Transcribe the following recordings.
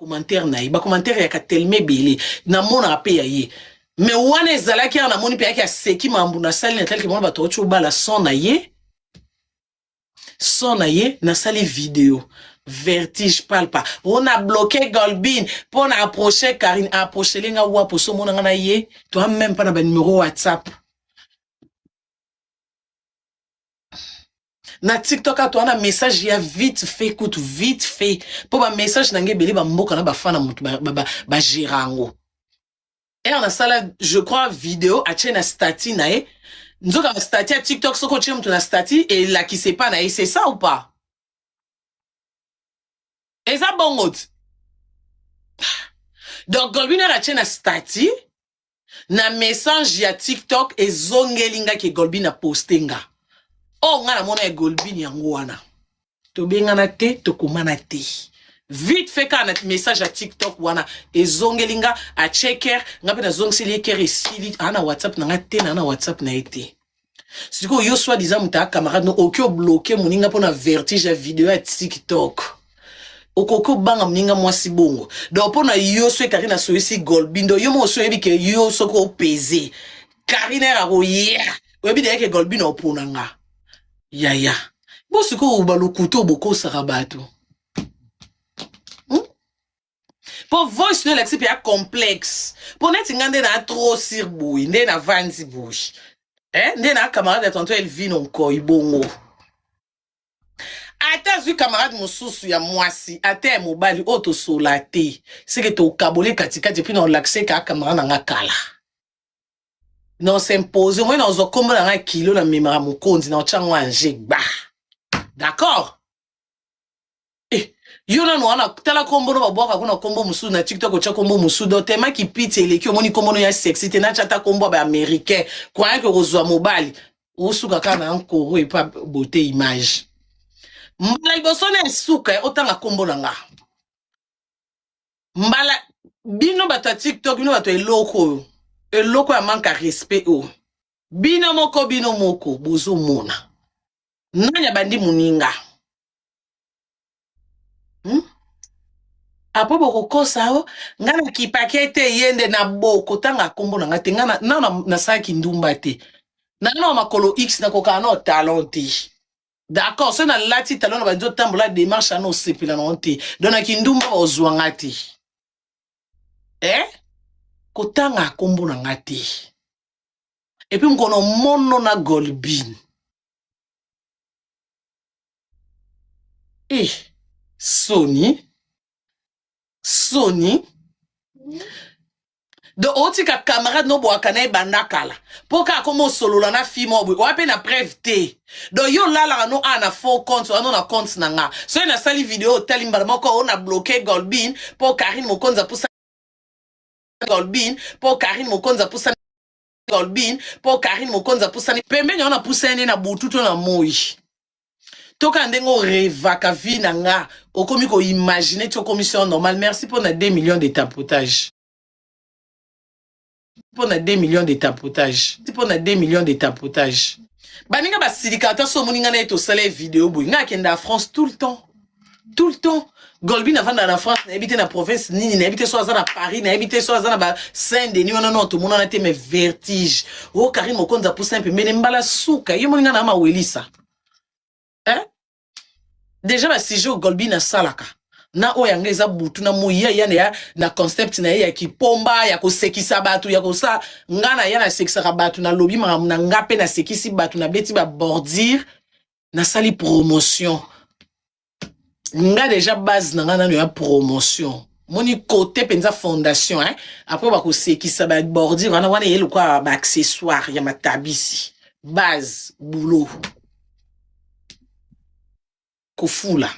commentaire na ye ba commentaire ya ka tellement belé na mona pe ya ye mais wana ezalaki na moni pe yaki aseki mambu na sali na tel que mona bato ocho bala son na ye na sali vidéo vertige parle pas on a bloqué Golbin pour na approcher Karine approcher linga wa pour so mona na ye toi même pas na ba numéro WhatsApp na TikTok a toi na message ya vite fait écoute vite fait pour ba message na ngebeli ba mboka na ba fana mutu ba girango et on a ça là je crois vidéo a tient na statut na e nzoka statut à TikTok soko tient mutu na statut et là qui sait pas na e c'est ça ou pas et ça bon donc Golbin a tient na statut na message ya TikTok et zongelinga ke Golbin a postinga oh nga na mona e Golbin yango wana to bengana te to komana te vite fait quand na message à TikTok wana e zongelinga a checker nga pe na zongseli ekere sili ana WhatsApp na nga te na WhatsApp na été siko yo soit disant muta camarade no okyo bloquer moninga pona vertige ya vidéo à TikTok okoko banga moninga mwasi bongo donc pona yo so Karine so esi Golbin do yo mo so ebi ke yo soko pesé Karine era roya oyebi de ke Golbin opona nga ya bo siko ubalukuto boko sarabato pour voice no l'explique ya complexe pour net ngande na trop sur boui ndé na vanzi bouche ndé na camarade de tonton Elvin onko ibongo ata zu camarade mususu ya mwasi ata mobali auto solate c'est que to kabole katika depuis non l'accès ka camarade nga kala non s'impose moi non zo kombo na kilo na memara mukonzi na chango anje ba d'accord yo na wana tala kombo no baboka kuna kombo musu na TikTok ocha kombo musu do tema ki pite eleki omoni kombo no ya sexy te na chata kombo ba américain kwa que rozwa mobali usuka kana nkoro e pa beauté image mbala ibosone suka otanga kombo na nga mbala bino bata TikTok bino bato eloko ya manka respect o bino moko bozo mona nanya bandi muninga apo boko kosa o ngana kipakete yende na boko tanga kombo na ngate ngana na saki ndumba te na makolo X na koka no talenti d'accord so na lati talon na banzo tambola démarche no sepila no te dona kindumba ozwa ngati kotanga kombo na ngati et puis mkono mono na Golbin Sony de otika camarade no boakana bandakala poka komo solola na fimo bwe wape na preuve te do yo lala no ana faux compte ano na compte nanga so na sali vidéo talimbala moko on a bloqué Golbin pour Karine Mokonza pour Golbin pour Karine Mokonza pour Golbin pour Karine Mokonza pour ça pembe nyona poussa na bututo na moi toka ndengo revaka vi nanga okomi ko imaginer to commission normale merci pour na 2 millions de tapotage pour na 2 millions de tapotage pour na 2 millions de tapotage baninga ba silikata so moninga na eto sala vidéo boy nga kenda France tout le temps Golbin avant dans la France na habité na province nini na habité so na Paris na habité so na ba Saint-Denis non tout monde na te me vertige o Karine Mokonza pour simple mais mbala suka yo moninga na ma welisa déjà ba sujet Golbin na salaka na oyanga eza butu na moya yana ya na concept na ya ki pomba ya ko sekisa batu ya ko sa ngana ya na sekisa batu na lobby ma na ngape na sekisi batu na beti ba bordir na sali promotion nga déjà base na ngana ya promotion moni côté penza fondation après ba ko sekisa ba bordir wana yelo kwa ba accessoire ya matabisi base boulot kofula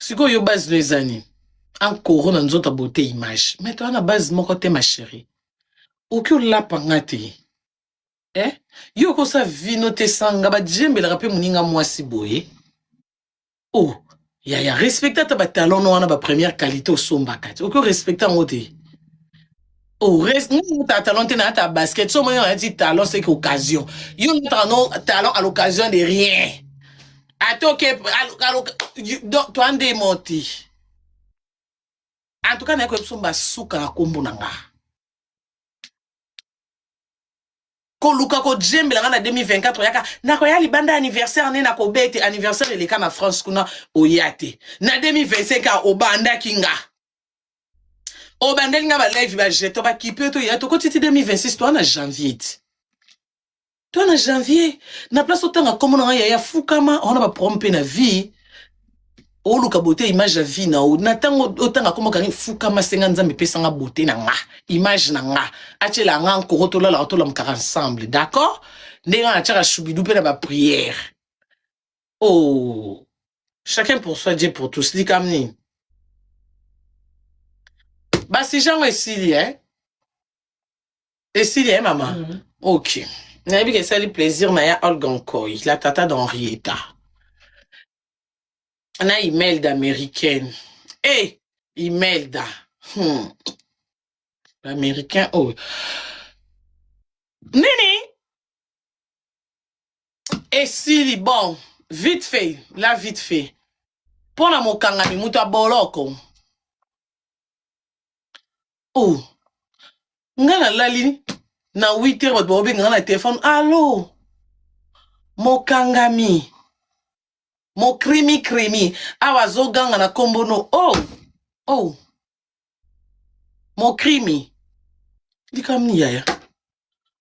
siko yo base les années encore na nzota beauté image mais toi na base moko te ma chérie okyo la pangate yo ko sa vino te sanga ba djembela rapé muninga mwasi boye ya respecta ta ba talon wana ba première qualité au somba kati okyo respecta ngote ta talent na ta basket so moi on dit talent c'est qu'occasion yo no talent à l'occasion de rien atoke to ande moti en tout cas na ko somba suka kombo nanga ko luka ko djembe la na 2024 yaka na ko ya libanda anniversaire ne na ko bete anniversaire le kana France kuna oyate na 2025 obanda kinga obanda linga ba live ba jeto ba kipe to ya to ko titi 2026 to na janvier toi na janvier na place otanga comme na ya fukama on a ba prompe na vie o luka beauté image ya vie na o na tango otanga comme kan fukama senga nzambe pesa nga beauté na nga image na nga atela nga nkoro to la to la mkara ensemble d'accord ndenga na tchaka chubidou pe na ba prière oh chacun pour soi Dieu pour tous dit comme ni bah si gens ici hein ici hein maman OK n'a bien que ça le plaisir na ya Olga Koy la tata d'Henrietta na Imelda américaine Imelda l'américain oh nini et si bon vite fait pour la mokanga mi muta boloko oh ngana lali na 8h ba bobe ngana téléphone allô mokangami mo krimi awazoganga na kombono oh mo krimi likamni yaya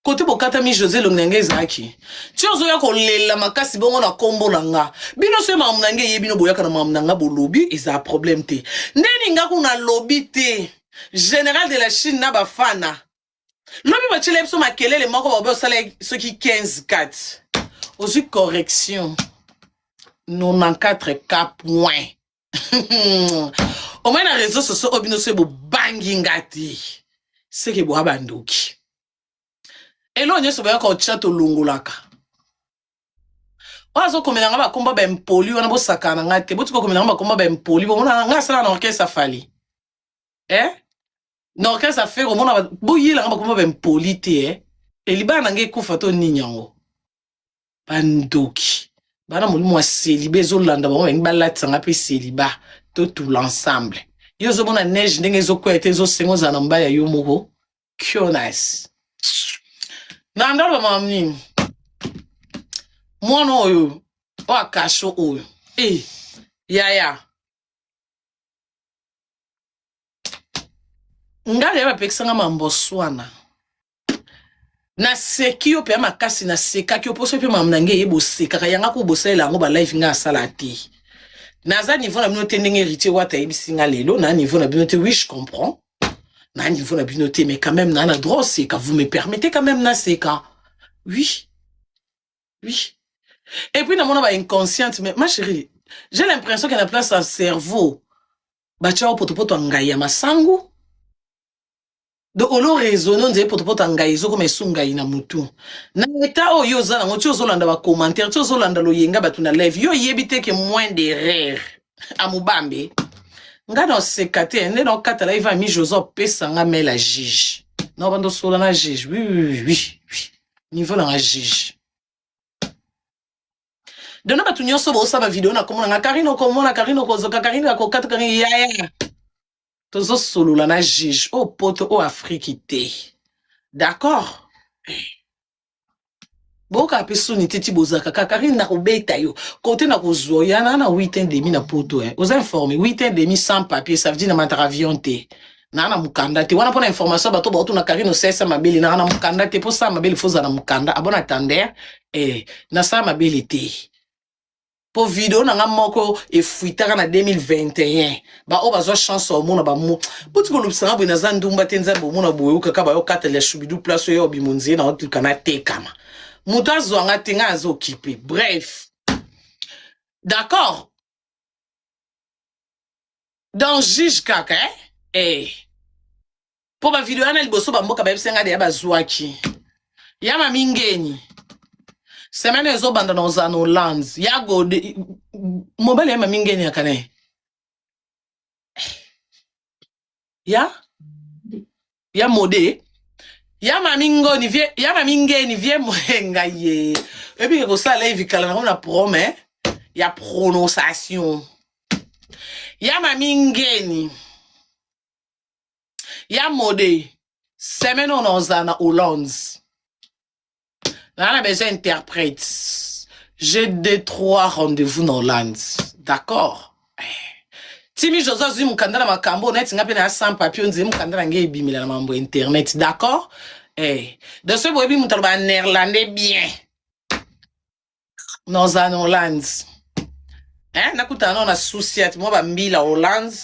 kote bokata mi José Longnenge zaki tiozo ya kolela makasi bongo na kombo nanga bino se mamnange yebino boyaka na mamnanga bolobi eza problème te ndeni nga kuna lobby te général de la Chine na bafana lobi bachile biso makelele moko babe osala soki 15-4 ozu correction 94 point au moins na réseaux sociaux obino se bo bangi ngati seke bo abandoki elo nyeso ba ko chat olungulaka wazo komena nga bakomba ba mpoli wana bo sakana ngate botiko komena nga bakomba ba mpoli bo mona nga sala na orchestre fali na orchestre fait ko mona bo yila nga bakomba ba mpoli te elibana nge kufa to ninyango bandoki bana molimo wa célibé zolanda bango bengi balatisanga mpe célibat to tout l'ensemble yo zomona neige ndenge ezokwea te ezosenga ozala na mobali ya yo moko kionas na ndalo bamama nini mwana oyo o akasho oyo yaya ngali ya bapekisanga mamboswana na seki yo pe makasi na sekaki yo poso pe mamnange ye bosekaka yanga ko bosela yango ba live nga asala te naza niveau na bino te ndenge héritier wata yebisinga lelo na niveau na bino te oui je comprends na niveau na bino te mais quand même na droit seka vous me permettez quand même na seka oui et puis na mona ba inconsciente mais ma chérie j'ai l'impression qu'il y a place à cerveau ba tchao potopoto ngai ya masangu do olo raisonner nze potopoto ngai zo comme esungai na mutu na eta o yo zala ngoti ozolanda ba commentaire ti ozolanda lo yenga batu na live yo yebite ke moins d'erreur amubambe nga no sekate ne no kata live ami Jozo pesa nga mail à juge no bando sola na juge oui niveau na juge dona batu nyonso bo saba vidéo na komona nga Karino kozoka Karino ko kata Karino yaya tozo solo la na juge au poto au afriquité d'accord boka pesoni teti bozaka Karine na kobeta yo côté na kozoya na 8h30 na poto aux informer 8h30 sans papier ça veut dire na matravion te na mukanda te wana pona information bato ba na Karine sesa mabeli na mukanda te po sa mabeli foza na mukanda abona attendre na sa mabeli te po vidéo na nga moko e fuitaka na 2021 ba o bazo chance o mona ba mo botiko lupsanga bo na zandumba tenza bo mona bo kaka ba yo katele chubidou place yo bimunzi na otuka na tekama muto azwanga tenga azo occupé bref d'accord dans juge kaka po ba vidéo na liboso ba mboka ba bisenga de ya bazwaki ya mamingeni semaine ezo banda na ozana Hollande ya gode mobile ya mamingeni ya kane ya mode ya mamingeni vie mwenga ye ebi ko sala hivi kala na prome ya prononciation. Ya mamingeni. Ya mode. Semaine on a Hollande. Là, on a besoin d'interprète. J'ai 2-3 rendez-vous en Hollande. D'accord? Timi Jozo zi mukandala makambo net nga pe na sans papier nzi mukandala nge ebimila na mambo internet. D'accord? De ce boyebi mutaloba néerlandais bien. Nous en Hollande. Nakuta on a souci at moi ba mbila Hollande.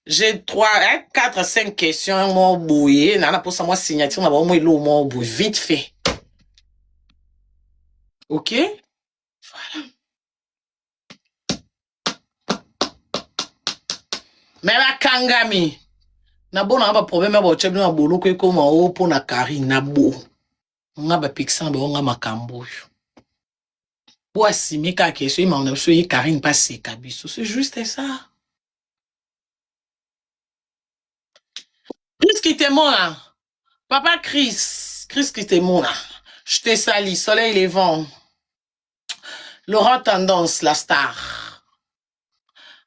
J'ai 4 5 questions mo bouillé na posa moi signature na ba mo ilo mo bouy vite fait. OK? Voilà. Mais la kangami na bona ba problème ba chebi na bolo ko ekoma o po na Karine na bo. Nga ba pixan ba nga makambo. Pour assumer ka question ma on a besoin Karine passer kabiso. C'est juste ça. Chris qui t'es mon là. Papa Chris qui t'es mon là. Je t'ai sali, soleil les vents. Laurent Tendance, la star.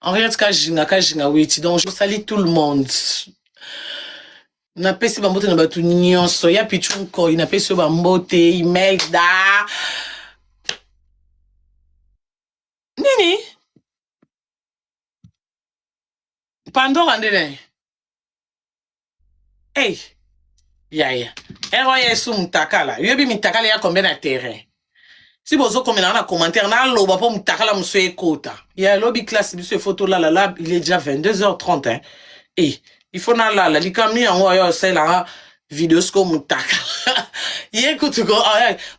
En rien de cas, jinga, oui, donc je salue tout le monde. Na pesi bambote na batu nyonso, ya pichunko, ina pesi bambote, Imelda. Nini? Pandora ndene. Hey. Ya. Ero yesu mtakala. Yobi mtakala ya combien de terrain? Si vous avez un commentaire, vous il y a lobby classe, ce photo là, il est déjà 22h30. Hein. Et il faut là, les camis en haut, c'est la vidéo ce qu'on moutaka. Il écoute,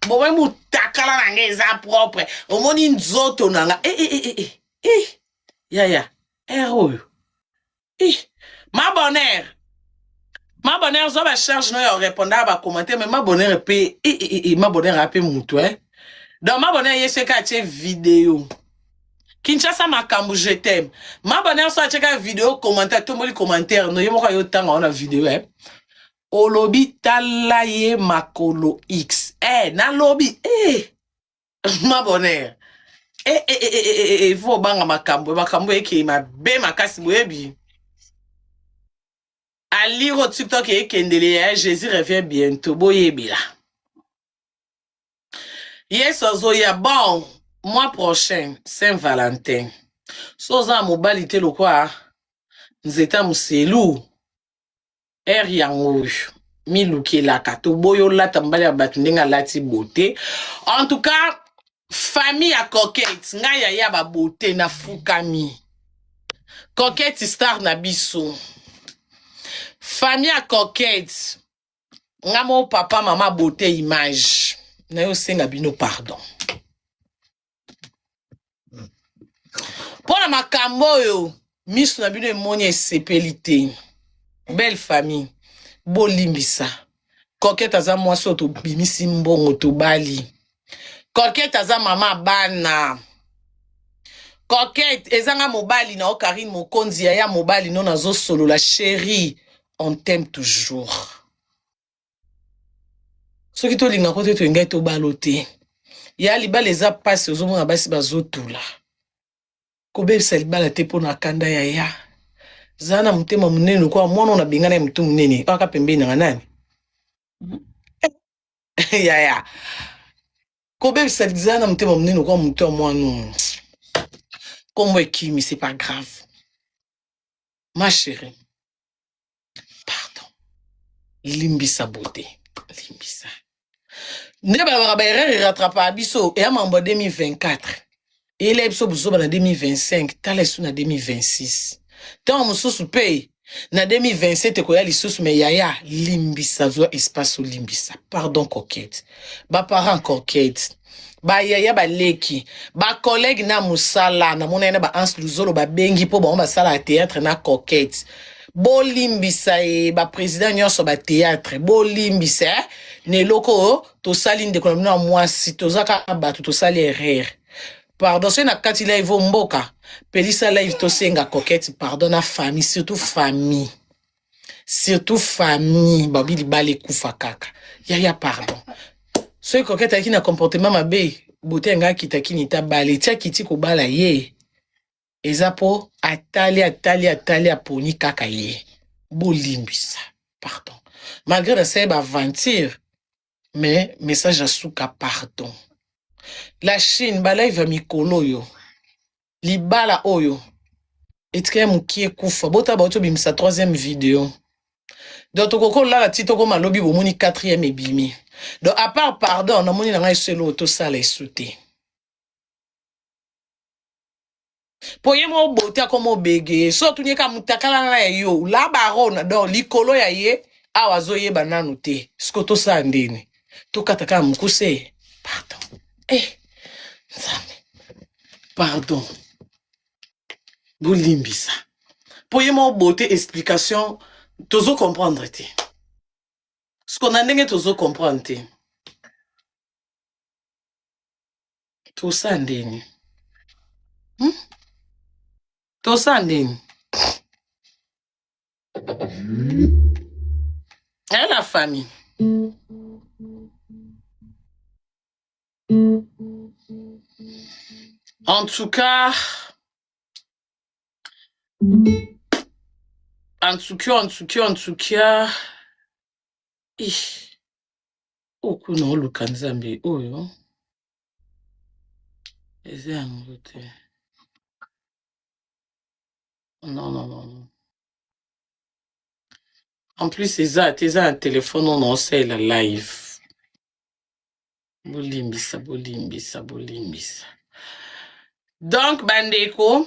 bon, moutaka là, c'est propre. Au moins, une zoto nanga. Ya. Héros. Ma bonheur. Ma bonheur, je vais charger, je répondre à commentaire, mais ma bonheur est ma bonheur a peu moutou, hein. Donc, ma bonne est ce qu'a vidéo. Kinshasa makambu, je t'aime. Ma bonne est ce qu'a vidéo, commentaire, tout le monde commentaire. Nous y a autant on a vidéo, hein. Au lobby, talaye makolo X. Na lobby, ma bonne est. Il faut banga makambu. Makambu est qui m'a bé ma casse mouebi. À lire au TikTok et kendele, Jésus revient bientôt. Boyebi là. Yes, Ozoya, bon, mois prochain, Saint-Valentin. Soza mobilité le quoi? Nzeta mselou. Yango. Miluki la kato. Boyo la tambali batundenga lati beauté. En tout cas, famille à coquette. Nga ya ba beauté na fukami. Coquette star na biso. Famille à coquette. Nga mo papa, maman beauté image. Na yo senga bino pardon. Pour la makambo yo, miss na bino emoni esepelite. Belle famille. Bolimbisa. Coquette aza mwasi oto bimisi mbongo to bali. Coquette aza mama bana. Coquette ezanga mobali na Karine Mokonzi ya mobali non nazo solo la chérie. On t'aime toujours. Ce qui te dit que tu es un baloté. Il y a les balles à passer aux hommes à basi bazotula. Kobe selba la tepo na kanda ya. Zana mutema munene kwa mwana na bingana mtu munene. Aka pembe na nani? Ya. Kobe selzana mutema munene kwa mtu mwana. Comme Kimi, c'est pas grave. Ma chérie. Pardon. Limbisa beauté. Limbisa. Neba ba erreur rattrape abiso et en 2024. Et là biso buzo na 2025, talesu na 2026. Tant mususu pay na 2027 ko ya lisusu me yaya limbisa zo espace limbisa. Pardon coquette. Ba parent coquette. Ba yaya ba leki, ba collègue na musala na mona na ba ans luzolo ba bengi po ba sala théâtre na coquette. Bolimbisa ba président nyonso ba théâtre bolimbisa ne loko to sali ndeko na mwasi to zaka batu to sali erreur. Pardon c'est na kati la ivo mboka pelisa live to senga coquette pardon na famille surtout babili bale kufa kaka ya pardon ce coquette qui na comportement mabe bote nga kitaki nita bale tia kiti ko bala ye eza po atali aponi kaka ye bolimbisa pardon malgré na sebe aventure mais message asuka pardon la Chine balaiva mikolo oyo libala oyo etikaya mokie kufa bota baoto bimisa 3e vidéo donc tokoko lala ti toko malobi bomoni 4e ebimi donc à part pardon namoni na ngai selo tosala esute po ye mo bote akomo bege so tunye ka mutakala na yo la barona donc likolo ya ye awa azoyeba nanu te siko tosala ndeni tokataka mukuse pardon nzambe pardon bolimbisa po ye mo bote explication tozo comprendre te siko na ndenge tozo comprendre te tosala ndeni tosala ndeni à la famille. En tout cas, okuno oluka nzambe oyo eza yango te. Non. En plus, eza un téléphone on sait la live. Bolimbisa. Donc, bandeko,